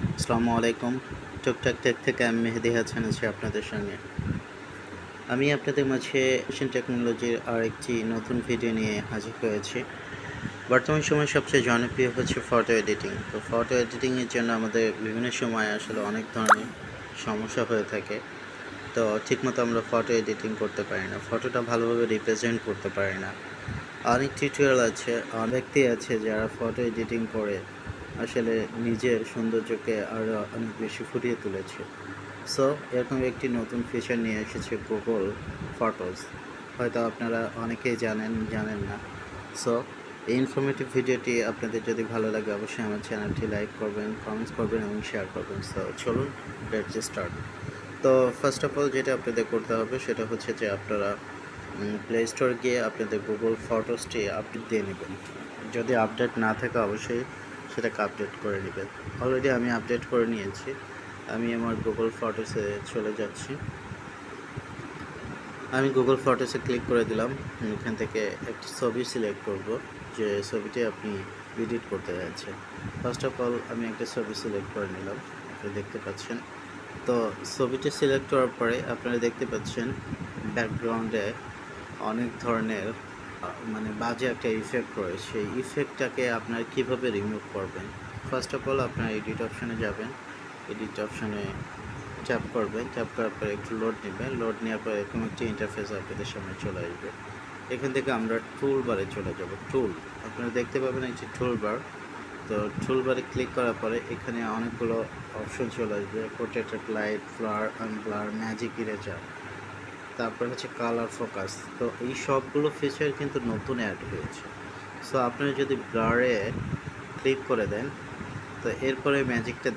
আসসালামু আলাইকুম। টুকটাক টেক থেকে আমি মেহেদি হাসান আছি আপনাদের সঙ্গে। আমি আপনাদের মাঝে এশিয়ান টেকনোলজির আরেকটি নতুন ভিডিও নিয়ে হাজির হয়েছি। বর্তমান সময়ে সবচেয়ে জনপ্রিয় হচ্ছে ফটো এডিটিং। তো ফটো এডিটিংয়ের জন্য আমাদের বিভিন্ন সময় আসলে অনেক ধরনের সমস্যা হয়ে থাকে। তো ঠিকমতো আমরা ফটো এডিটিং করতে পারি না, ফটোটা ভালোভাবে রিপ্রেজেন্ট করতে পারি না। অনেক টিউটোরিয়াল আছে, অনেক ব্যক্তি আছে যারা ফটো এডিটিং করে আসলে নিজের সৌন্দর্যকে আরও অনেক বেশি ফুটিয়ে তুলেছে। সো এরকম একটি নতুন ফিচার নিয়ে এসেছে গুগল ফটোস। হয়তো আপনারা অনেকেই জানেন না। সো এই ইনফরমেটিভ ভিডিওটি আপনাদের যদি ভালো লাগে অবশ্যই আমার চ্যানেলটি লাইক করবেন, কমেন্টস করবেন এবং শেয়ার করবেন। সো চলুন, লেটস স্টার্ট। তো ফার্স্ট অফ অল যেটা আপনাদের করতে হবে সেটা হচ্ছে যে আপনারা প্লে স্টোর গিয়ে আপনাদের গুগল ফটোসটি আপডেট দিয়ে নেবেন। যদি আপডেট না থাকে অবশ্যই সেটাকে আপডেট করে নেবেন। অলরেডি আমি আপডেট করে নিয়েছি। আমি আমার গুগল ফটোসে চলে যাচ্ছি। আমি গুগল ফটোসে ক্লিক করে দিলাম। এখান থেকে একটি ছবি সিলেক্ট করব, যে ছবিটি আপনি এডিট করতে যাচ্ছেন। ফার্স্ট অফ অল আমি একটা ছবি সিলেক্ট করে নিলাম, আপনি দেখতে পাচ্ছেন। তো ছবিটি সিলেক্ট করার পরে আপনারা দেখতে পাচ্ছেন ব্যাকগ্রাউন্ডে অনেক ধরনের মানে বাজে একটা ইফেক্ট রয়েছে। সেই ইফেক্টটাকে আপনারা কীভাবে রিমুভ করবেন? ফার্স্ট অফ অল আপনারা এডিট অপশানে যাবেন। এডিট অপশানে ট্যাপ করবেন, ট্যাপ করার পরে একটু লোড নেবেন। লোড নেওয়ার পরে এরকম একটি ইন্টারফেস আপনাদের সামনে চলে আসবে। এখান থেকে আমরা টুল বারে চলে যাব। টুল আপনারা দেখতে পাবেন একটি টুল বার। তো টুল বারে ক্লিক করার পরে এখানে অনেকগুলো অপশন চলে আসবে। Portrait, light, blur, unblur, magic eraser, তারপর হচ্ছে কালার ফোকাস। তো এই সবগুলো ফিচার কিন্তু নতুন অ্যাড হয়েছে। সো আপনারা যদি ব্লারে ক্লিক করে দেন তো এরপরে ম্যাজিকটা